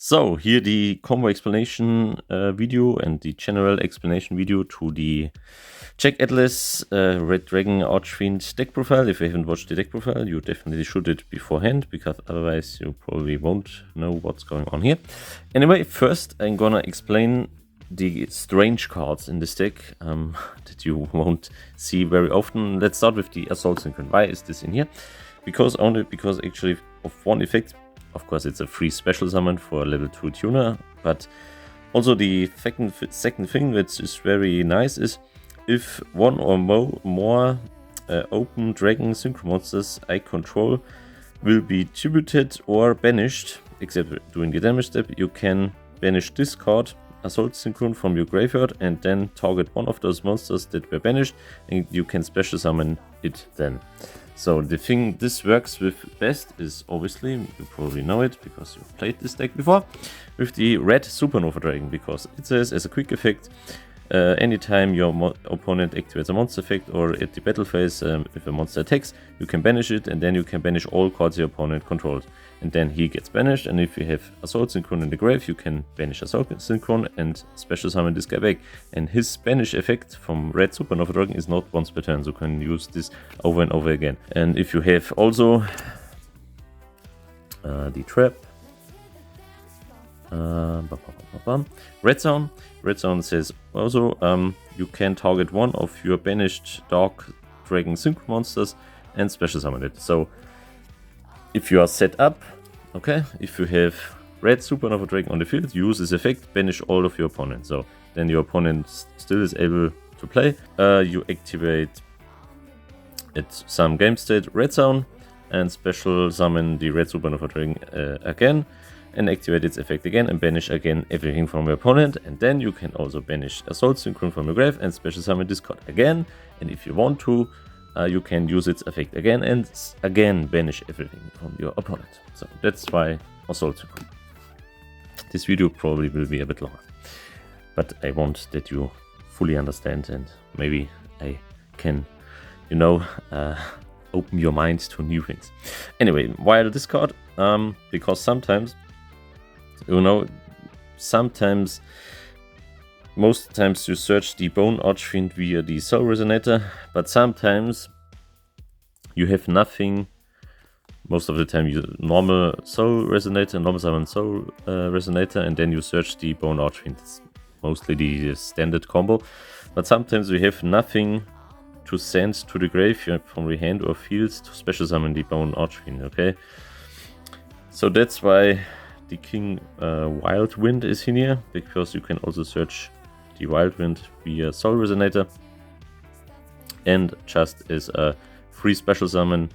So, here the combo explanation video and the general explanation video to the Check Atlas Red Dragon Archfiend deck profile. If you haven't watched the deck profile, you definitely should it beforehand, because otherwise you probably won't know what's going on here. Anyway, first I'm gonna explain the strange cards in this deck that you won't see very often. Let's start with the Assault Synchron. Why is this in here? Because actually of one effect. Of course, it's a free special summon for level 2 tuner, but also the second thing which is very nice is if one or more open dragon synchro monsters I control will be tributed or banished, except during the damage step, you can banish this card, Assault Synchron, from your graveyard and then target one of those monsters that were banished, and you can special summon it then. So the thing this works with best is, obviously, you probably know it because you've played this deck before, with the red Supernova Dragon, because it says as a quick effect, anytime your opponent activates a monster effect or at the battle phase, if a monster attacks, you can banish it, and then you can banish all cards your opponent controls. And then he gets banished, and if you have Assault Synchron in the grave, you can banish Assault Synchron and special summon this guy back. And his banish effect from Red Supernova Dragon is not once per turn, so you can use this over and over again. And if you have also the trap, Red Zone says also you can target one of your banished Dark Dragon Synchro monsters and special summon it. So if you are set up, okay, if you have Red Supernova Dragon on the field, use this effect, banish all of your opponents. So then your opponent still is able to play. You activate at some game state Red Zone and special summon the Red Supernova Dragon again, and activate its effect again and banish again everything from your opponent. And then you can also banish Assault Synchron from your grave and special summon this card again. And if you want to, you can use its effect again and again banish everything from your opponent. So that's why Assault Synchron. This video probably will be a bit longer, but I want that you fully understand, and maybe I can, open your mind to new things. Anyway, while this card, because sometimes, most times you search the Bone Archfiend via the Soul Resonator, but sometimes you have nothing. Most of the time you normal Soul Resonator, normal summon Soul Resonator, and then you search the Bone Archfiend. It's mostly the standard combo, but sometimes we have nothing to send to the graveyard from your hand or fields to special summon the Bone Archfiend, okay? So that's why the King Wild Wind is in here, because you can also search the Wild Wind via Soul Resonator, and just as a free special summon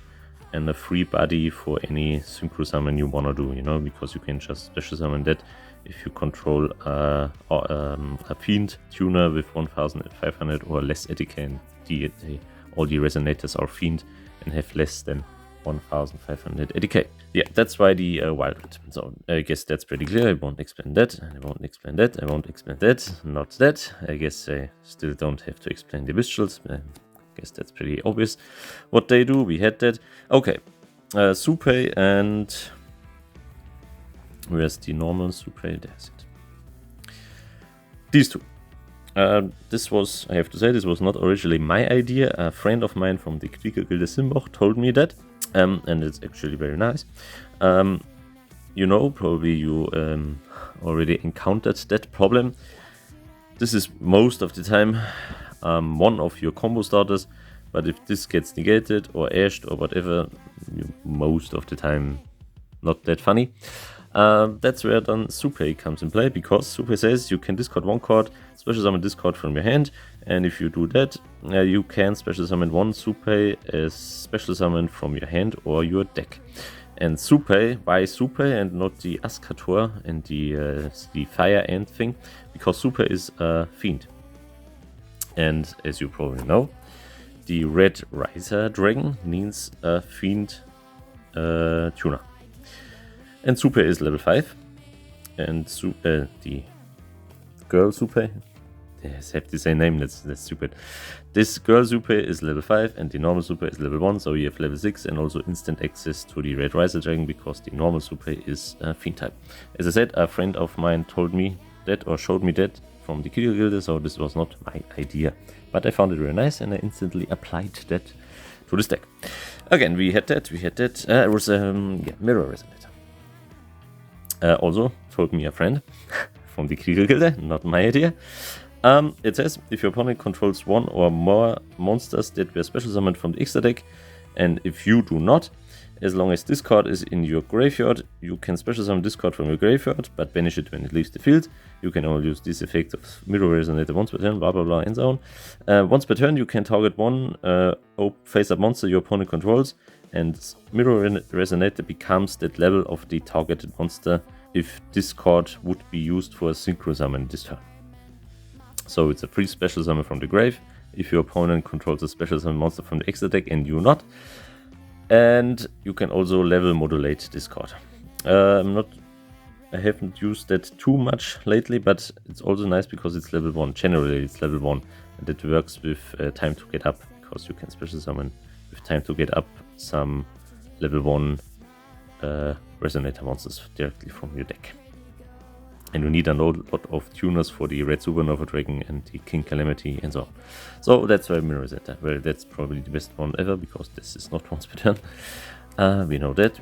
and a free body for any synchro summon you wanna do, because you can just special summon that if you control a fiend tuner with 1500 or less ATK, and all the resonators are fiend and have less than 1500 ATK. Yeah, that's why the Wild Wind. So I guess that's pretty clear. I won't explain that, and I won't explain that, I won't explain that, not that. I guess I still don't have to explain the Visuals. I guess that's pretty obvious what they do. We had that. Okay, Supay, and where's the normal Supay? There's it. These two. This was, I have to say, this was not originally my idea. A friend of mine from the Krieger Gilde Simbach told me that, and it's actually very nice. Probably you already encountered that problem. This is most of the time one of your combo starters, but if this gets negated or ashed or whatever, most of the time not that funny. That's where then Supay comes in play, because Supay says you can discard one card, special summon this card from your hand, and if you do that, you can special summon one Supay as special summon from your hand or your deck. And Supay, why Supay and not the SiCaTra and the Fire Ant thing? Because Supay is a fiend. And as you probably know, the Red Riser Dragon needs a fiend tuner. And Supay is level 5, and the girl Supay, have the same name, that's stupid. This girl super is level 5 and the normal super is level 1, so you have level 6 and also instant access to the Red Riser Dragon because the normal super is Fiend type. As I said, a friend of mine told me that or showed me that from the Kill Guild, so this was not my idea. But I found it very nice and I instantly applied that to this deck. Again, we had that. It was Mirror Resonator. Also told me a friend from the Kill Guild, not my idea. It says, if your opponent controls one or more monsters that were special summoned from the extra deck, and if you do not, as long as this card is in your graveyard, you can special summon this card from your graveyard, but banish it when it leaves the field. You can only use this effect of Mirror Resonator once per turn, blah blah blah, and so on. Once per turn, you can target one face-up monster your opponent controls, and Mirror Resonator becomes that level of the targeted monster if this card would be used for a synchro summon this turn. So it's a free special summon from the grave if your opponent controls a special summon monster from the extra deck and you not. And you can also level modulate this card. I haven't used that too much lately, but it's also nice because it's level 1. Generally it's level 1 and it works with time to get up, because you can special summon with time to get up some level 1 Resonator monsters directly from your deck. And you need a lot of tuners for the Red Supernova Dragon and the King Calamity and so on. So that's why Mirror Resonator. Well, that's probably the best one ever, because this is not once per turn. We know that.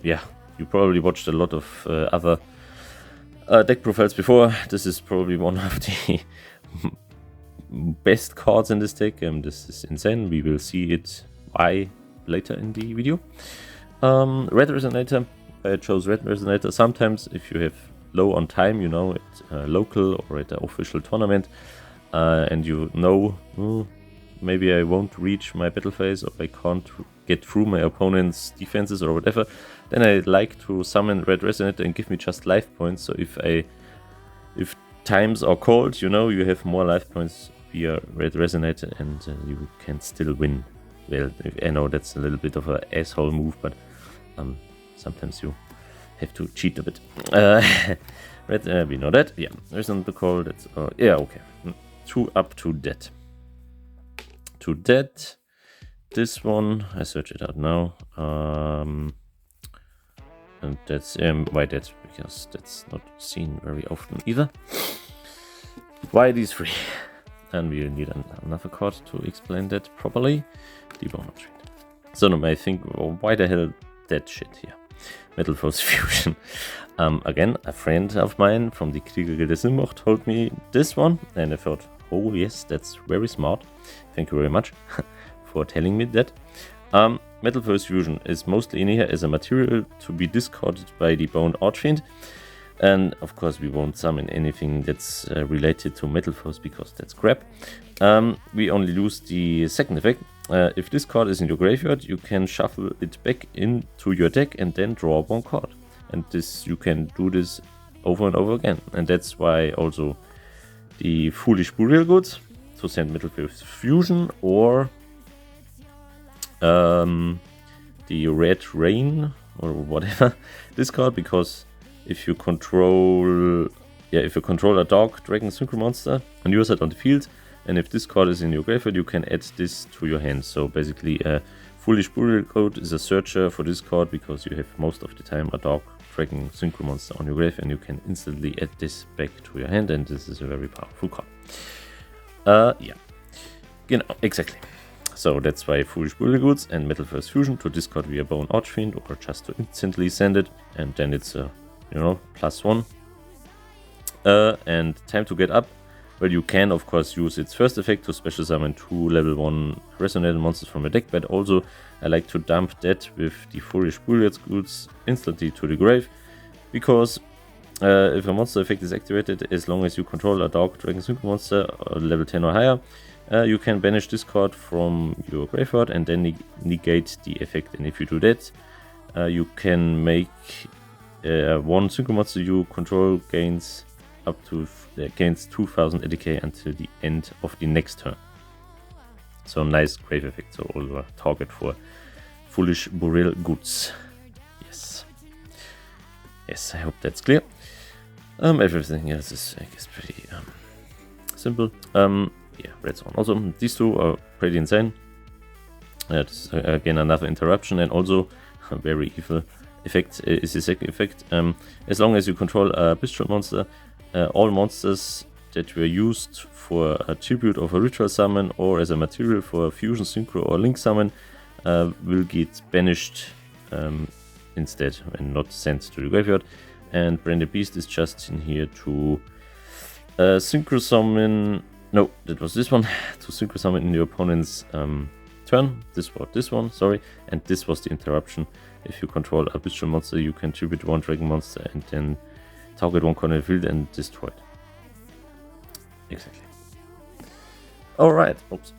Yeah, you probably watched a lot of other deck profiles before. This is probably one of the best cards in this deck. This is insane. We will see it why later in the video. Red Resonator. I chose Red Resonator. Sometimes if you have low on time, you know, at local or at an official tournament, and you know, maybe I won't reach my battle phase or I can't get through my opponent's defenses or whatever, then I like to summon Red Resonator and give me just life points. So if times are cold, you know, you have more life points via Red Resonator and you can still win. Well, I know that's a little bit of an asshole move, but sometimes you have to cheat a bit. Red, we know that. Yeah, there's another call. That's yeah, okay. Up to that. To that. This one, I search it out now. And that's why that, because that's not seen very often either. Why these three? And we need another card to explain that properly. The Bone Trade. So now I think, well, why the hell that shit here? Metal Force Fusion. Again, a friend of mine from the Krieger Gilde told me this one, and I thought, oh yes, that's very smart. Thank you very much for telling me that. Metal Force Fusion is mostly in here as a material to be discarded by the Bone Archfiend. And of course we won't summon anything that's related to Metal Force because that's crap. We only lose the second effect. If this card is in your graveyard, you can shuffle it back into your deck and then draw one card. And this, you can do this over and over again. And that's why also the Foolish Burial Goods to send Metal Force Fusion, or the Red Rain or whatever this card, because if you control a Dark Dragon Synchro monster and use it on the field, and if this card is in your graveyard, you can add this to your hand. So basically, Foolish Burial Code is a searcher for this card because you have most of the time a Dark Dragon Synchro monster on your grave, and you can instantly add this back to your hand, and this is a very powerful card. Yeah, you know, exactly. So that's why Foolish Burial Goods and Metal Force Fusion to discard via Bone Archfiend, or just to instantly send it, and then it's a, you know, +1. And time to get up. Well, you can of course use its first effect to special summon 2 level 1 Resonator monsters from a deck, but also I like to dump that with the Foolish Burial Goods instantly to the grave, because if a monster effect is activated, as long as you control a Dark Dragon Synchro monster level 10 or higher, you can banish this card from your graveyard and then negate the effect. And if you do that, you can make one Synchro monster you control gains up to gains 2000 ADK until the end of the next turn. So nice grave effect. So also a target for Foolish Burial Goods. Yes, I hope that's clear. Everything else is, I guess, pretty simple. Yeah, red zone. Also, these two are pretty insane. This is again another interruption, and also a very evil effect is the second effect. As long as you control a bestial monster, all monsters that were used for a tribute of a ritual summon or as a material for a fusion, synchro, or link summon will get banished instead and not sent to the graveyard. And Branded Beast is just in here to synchro summon. No, that was this one. To synchro summon in your opponent's turn. This was this one, sorry. And this was the interruption. If you control a bestial monster, you can tribute one dragon monster and then target one corner of the field and destroy it. Exactly. Alright. Oops.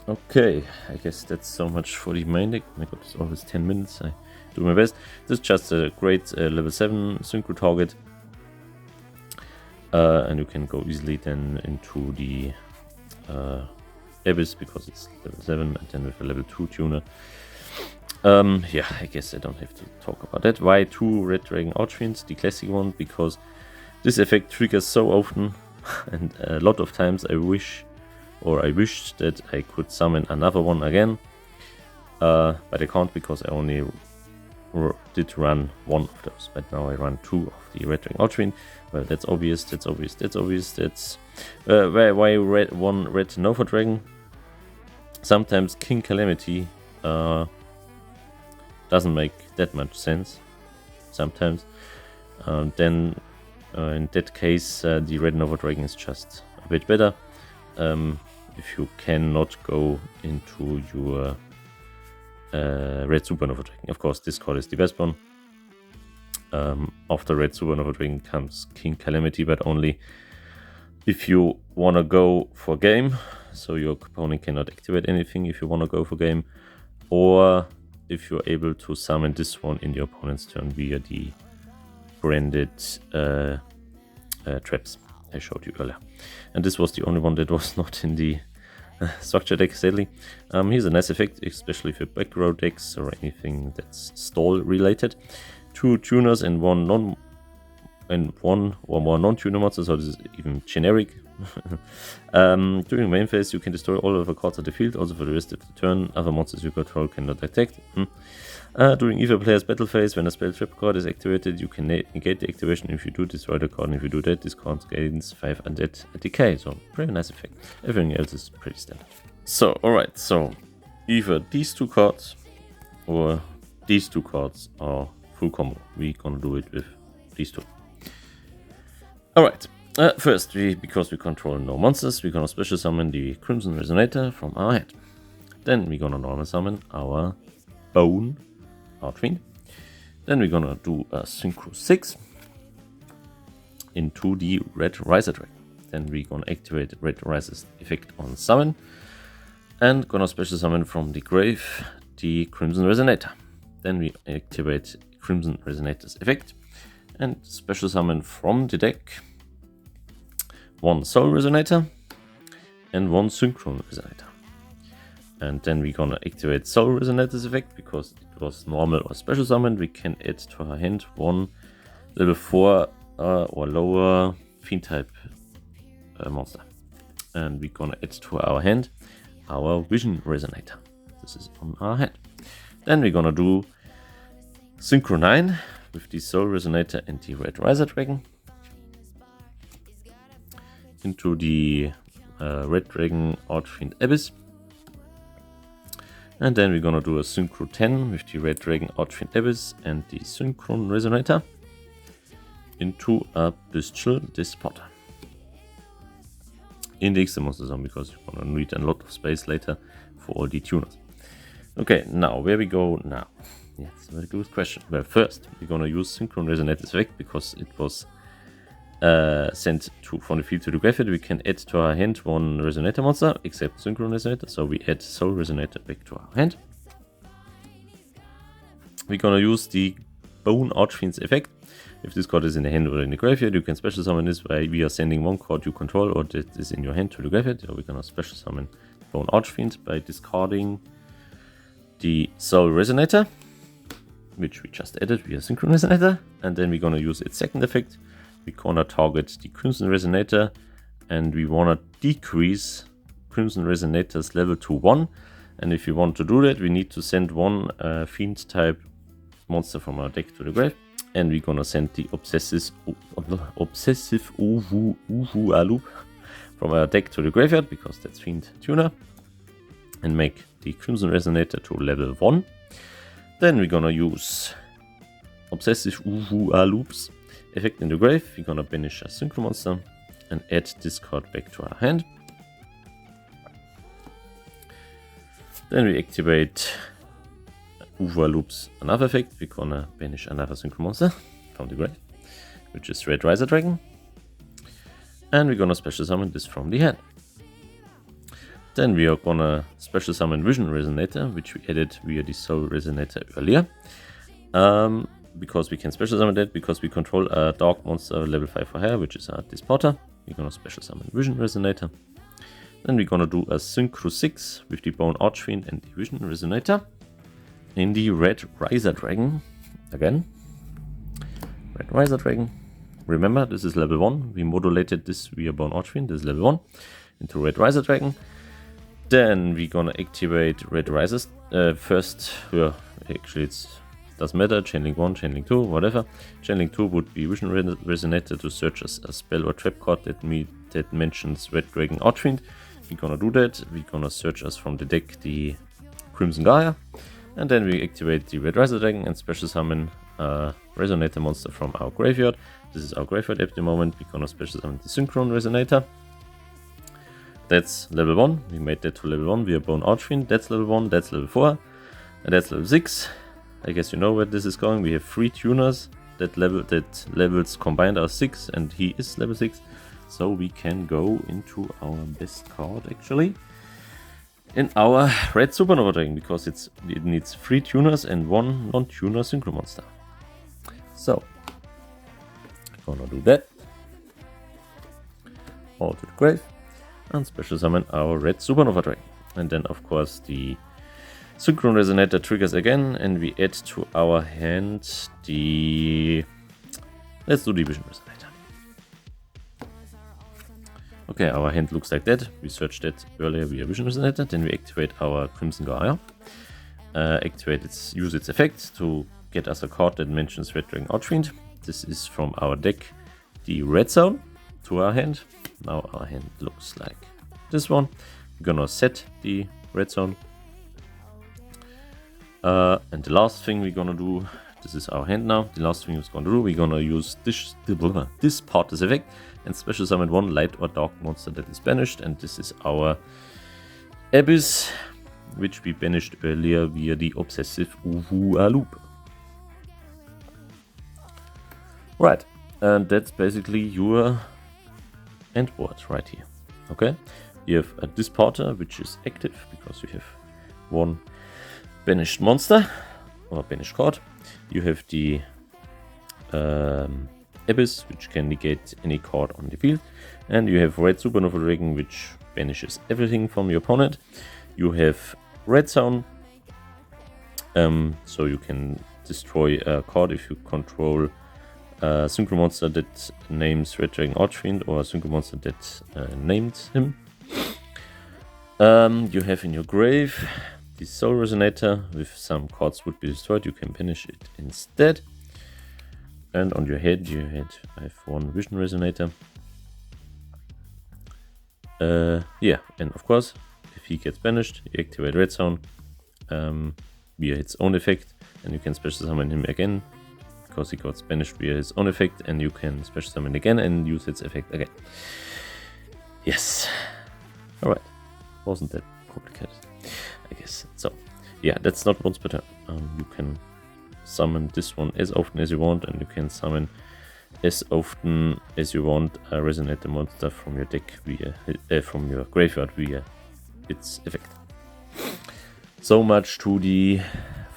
Okay, I guess that's so much for the main deck. My god, it's always 10 minutes. I do my best. This is just a great level 7 synchro target. And you can go easily then into the Abyss because it's level 7 and then with a level 2 tuner. Yeah, I guess I don't have to talk about that. Why 2 Red Dragon Archfiend, the classic one? Because this effect triggers so often and a lot of times I wished that I could summon another one again. But I can't because I only did run one of those. But now I run 2 of the Red Dragon Archfiend. Well, that's obvious, that's why one Red Nova Dragon? Sometimes King Calamity doesn't make that much sense. Sometimes. Then in that case, the Red Nova Dragon is just a bit better. If you cannot go into your Red Supernova Dragon. Of course, this card is the best one. After Red Supernova Dragon comes King Calamity, but only if you want to go for game. So your opponent cannot activate anything if you want to go for game. Or if you're able to summon this one in your opponent's turn via the branded traps I showed you earlier. And this was the only one that was not in the structure deck, sadly. Here's a nice effect, especially for back row decks or anything that's stall related. 2 tuners and one or more non-tuner monsters, so this is even generic. During main phase, you can destroy all of the cards at the field, also for the rest of the turn. Other monsters you control cannot attack. During either player's battle phase, when a spell trap card is activated, you can negate the activation. If you do, destroy the card, and if you do that, this card gains 5 undead decay. So, pretty nice effect. Everything else is pretty standard. So, alright, so either these 2 cards or these 2 cards are full combo. We're gonna do it with these 2. Alright, first, because we control no monsters, we're gonna special summon the Crimson Resonator from our hand. Then we're gonna normal summon our Bone Archfiend. Then we're gonna do a Synchro 6 into the Red Riser Dragon. Then we're gonna activate Red Riser's effect on summon. And gonna special summon from the grave the Crimson Resonator. Then we activate Crimson Resonator's effect and special summon from the deck 1 Soul Resonator and 1 Synchron Resonator. And then we're gonna activate Soul Resonator's effect because it was normal or special summoned. We can add to our hand 1 level 4 or lower Fiend type monster. And we're gonna add to our hand our Vision Resonator. This is on our hand. Then we're gonna do Synchro 9 with the Soul Resonator and the Red Riser Dragon into the Red Dragon Archfiend Abyss. And then we're gonna do a Synchro 10 with the Red Dragon Archfiend Abyss and the Synchron Resonator into a Bestial Despoter. In the extra monster zone because you're gonna need a lot of space later for all the tuners. Okay, now where we go now? Yeah, that's a very good question. Well, first we're gonna use Synchron Resonator's effect because it was sent from the field to the graveyard. We can add to our hand 1 Resonator monster except Synchron Resonator, so we add Soul Resonator back to our hand. We're gonna use the Bone Archfiend's effect. If this card is in the hand or in the graveyard, you can special summon this by we are sending 1 card you control or that is in your hand to the graveyard. So we're gonna special summon Bone Archfiend by discarding the Soul Resonator, which we just added via Synchron Resonator, and then we're gonna use its second effect we gonna target the Crimson Resonator, and we wanna decrease Crimson Resonator's level to 1. And if we want to do that, we need to send one Fiend type monster from our deck to the grave. And we're gonna send the Obsessive Uvu from our deck to the graveyard, because that's Fiend Tuner. And make the Crimson Resonator to level 1. Then we're gonna use Obsessive Uvu effect in the grave. We're gonna banish a Synchro monster and add this card back to our hand. Then we activate Uvu another effect. We're gonna banish another Synchro monster from the grave, which is Red Dragon. And we're gonna special summon this from the hand. Then we are gonna special summon Vision Resonator, which we added via the Soul Resonator earlier. Because we can special summon that, because we control a dark monster level 5 or higher, which is a Disporter. We're gonna special summon Vision Resonator. Then we're gonna do a Synchro 6 with the Bone Archfiend and the Vision Resonator. In the Red Dragon again. Red Dragon. Remember, this is level 1. We modulated this via Bone Archfiend, this is level 1, into Red Dragon. Then we're gonna activate Red Risers first. Well, actually, it doesn't matter. Chainlink 1, Chainlink 2, whatever. Chainlink 2 would be Vision Resonator to search as a spell or trap card that mentions Red Dragon Archfiend. We're gonna do that. We're gonna search us from the deck the Crimson Gaia. And then we activate the Red Dragon and special summon a Resonator monster from our graveyard. This is our graveyard at the moment. We're gonna special summon the Synchron Resonator. That's level 1. We made that to level 1 via Bone Archfiend. That's level 1, that's level 4, and that's level 6. I guess you know where this is going. We have 3 tuners that levels combined are 6, and he is level 6. So we can go into our best card actually. In our Red Supernova Dragon, because it needs 3 tuners and 1 non-tuner Synchro monster. So, gonna do that. All to the grave. And special summon our Red Supernova Dragon. And then of course the Synchron Resonator triggers again, and we add to our hand the... Let's do the Vision Resonator. Okay, our hand looks like that. We searched that earlier via Vision Resonator. Then we activate our Crimson Gaia. Use its effect to get us a card that mentions Red Dragon Archfiend. This is from our deck, the Red Zone, to our hand. Now our hand looks like this one. We're gonna set the Red Zone. And the last thing we're gonna do, this is our hand now. The last thing we're gonna do, we're gonna use this Partis effect and special summon 1 light or dark monster that is banished. And this is our Abyss, which we banished earlier via the Obsessive Uvu. Right, and that's basically your end board right here. Okay, you have a Disporter, which is active because you have 1 banished monster or banished card. You have the Abyss, which can negate any card on the field, and you have Red Supernova Dragon, which banishes everything from your opponent. You have Red Zone, so you can destroy a card if you control a Synchro monster that names Red Dragon Archfiend, or a Synchro monster that named him. You have in your grave the Soul Resonator. If some cards would be destroyed, you can banish it instead. And on your head, I have 1 Vision Resonator. Yeah, and of course, if he gets banished, you activate Red Zone via its own effect, and you can special summon him again because he got banished via his own effect, and you can special summon again and use its effect again. Yes. Alright. Wasn't that complicated, I guess. So, yeah, that's not once per turn. You can summon this one as often as you want, and you can summon as often as you want a Resonator monster from your deck via from your graveyard via its effect. So much to the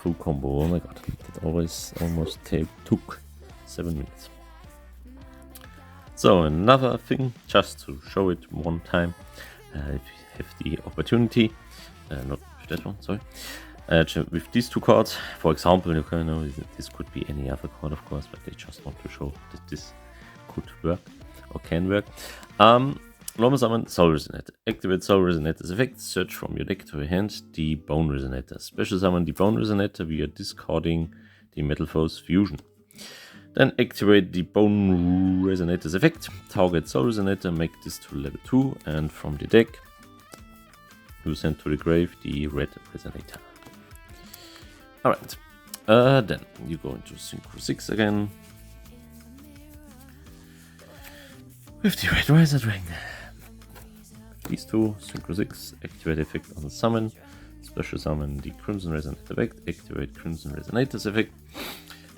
full combo. Oh my god, that always almost took 7 minutes. So another thing, just to show it one time, if you have the opportunity, not with that one, sorry. With these 2 cards, for example, you can know this could be any other card, of course, but they just want to show that this could work or can work. Normal summon Soul Resonator. Activate Soul Resonator's effect. Search from your deck to your hand the Bone Resonator. Special summon the Bone Resonator via discarding the Metal Foes Fusion. Then activate the Bone Resonator's effect. Target Soul Resonator, make this to level 2, and from the deck you send to the grave the Red Resonator. Alright, then you go into Synchro 6 again with the Red Dragon. These two, Synchro 6, activate effect on summon, special summon the Crimson Resonator effect, activate Crimson Resonator's effect,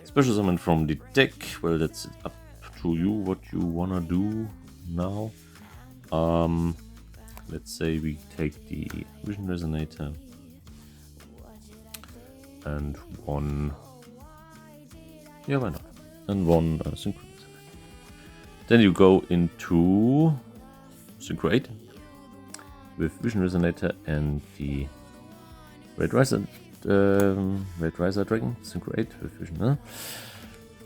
special summon from the deck. Well, that's up to you what you wanna do now. Let's say we take the Vision Resonator and one, yeah, why not, and one Synchro Resonator. Then you go into Synchro 8 with Vision Resonator and the Red Dragon, Synchro 8 with Vision,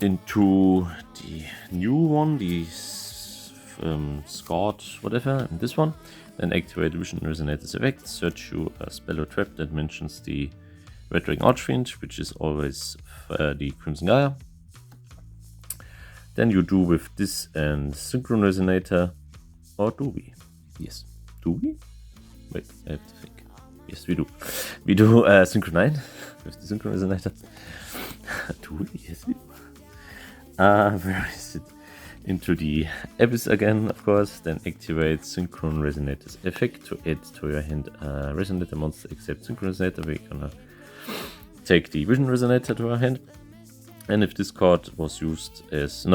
into the new one, the Scarred whatever, and this one. Then activate Vision Resonator's effect, search you a spell or trap that mentions the Red Dragon Archfiend, which is always the Crimson Gaia. Then you do with this and Synchron Resonator, or do we? Yes, do we? Wait, I have to think. Yes, we do. We do Synchro 9 with the Synchron Resonator. Do we? Yes, we do. Where is it? Into the Abyss again, of course. Then activate Synchron Resonator's effect to add to your hand Resonator monster except Synchron Resonator. We're gonna take the Vision Resonator to our hand. And if this card was used as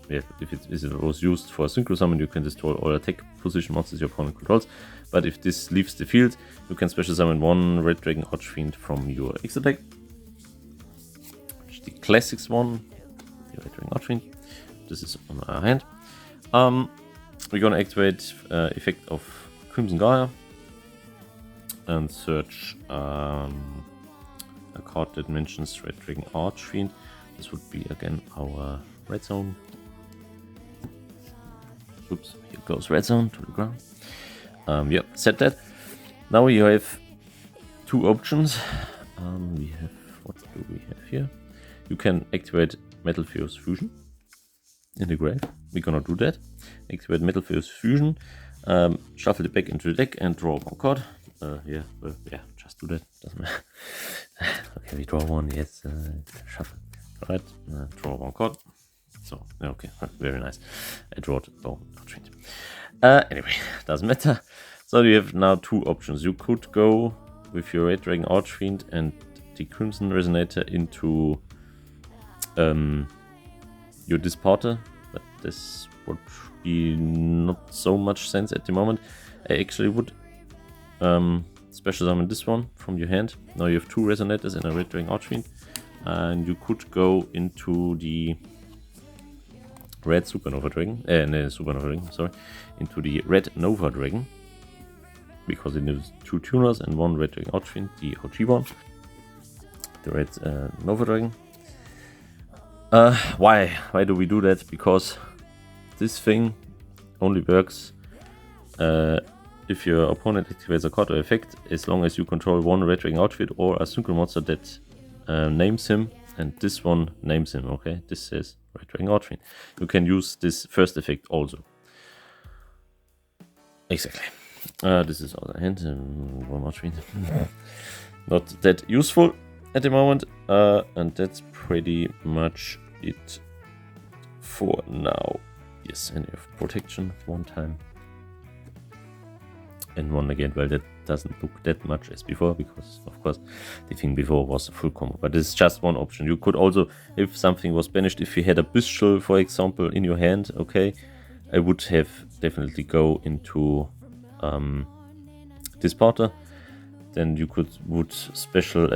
if it was used for a Synchro Summon, you can destroy all attack position monsters your opponent controls. But if this leaves the field, you can special summon one Red Dragon Archfiend from your extra deck. Which is the classics one, the Red Dragon Archfiend. This is on our hand. We're gonna activate effect of Crimson Gaia and search a card that mentions Red Dragon Archfiend. This would be again our red zone. Oops, here goes red zone to the ground. Yep, set that. Now you have two options. We have, what do we have here? You can activate Metal Foes Fusion in the grave. We're gonna do that. Activate Metal Foes Fusion, shuffle it back into the deck and draw one card. Yeah, just do that. Doesn't matter. Okay, we draw one. Yes, shuffle. Alright, draw one card. So, okay, very nice. I drew it. Oh, not anyway, doesn't matter. So you have now two options. You could go with your Red Dragon Archfiend and the Crimson Resonator into your Disparter, but this would be not so much sense at the moment. I actually would special summon this one from your hand. Now you have two Resonators and a Red Dragon Archfiend, and you could go into the Red Supernova Dragon, into the Red Nova Dragon, because it needs two tuners and one Red Dragon Archfiend, the OG one, the Red Nova Dragon. Why do we do that? Because this thing only works if your opponent activates a card or effect, as long as you control one Red Dragon Outfit or a synchro monster that names him, and this one names him. Okay, this says Red Dragon Outfit. You can use this first effect also. Exactly. This is other hand. One Outfit. Not that useful at the moment, and that's pretty much it for now. Yes, and you have protection one time and one again. Well, that doesn't look that much as before, because of course the thing before was a full combo, but this is just one option. You could also, if something was banished, if you had a Bistral, for example, in your hand, okay, I would have definitely go into Disparter. Then you would special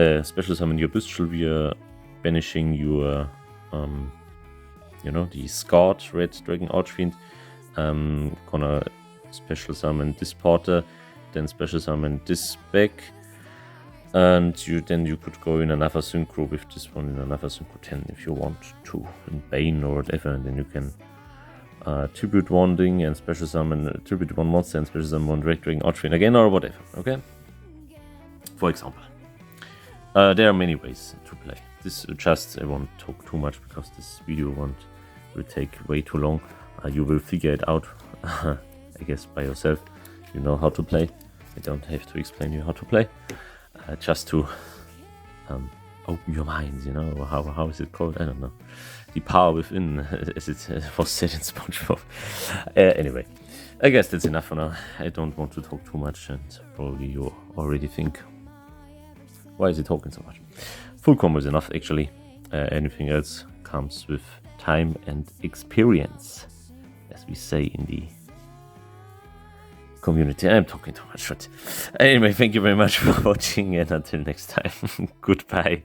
summon your Bistral via banishing your the Scarred Red Dragon Archfiend. Gonna special summon Disparter, then special summon this back, and then you could go in another synchro with this one, in another synchro 10 if you want to, in Bane or whatever, and then you can tribute one thing and special summon, tribute one monster and special summon one Red Dragon Archfiend again, or whatever, okay? For example. There are many ways to play. This just, I won't talk too much because this video will take way too long. You will figure it out, I guess, by yourself. You know how to play. I don't have to explain you how to play. Just to open your minds, you know, how is it called? I don't know. The power within, as it was said in SpongeBob. Anyway, I guess that's enough for now. I don't want to talk too much, and probably you already think, why is he talking so much? Full combo is enough, actually. Anything else comes with time and experience, as we say in the community. I'm talking too much, but anyway, thank you very much for watching, and until next time, goodbye.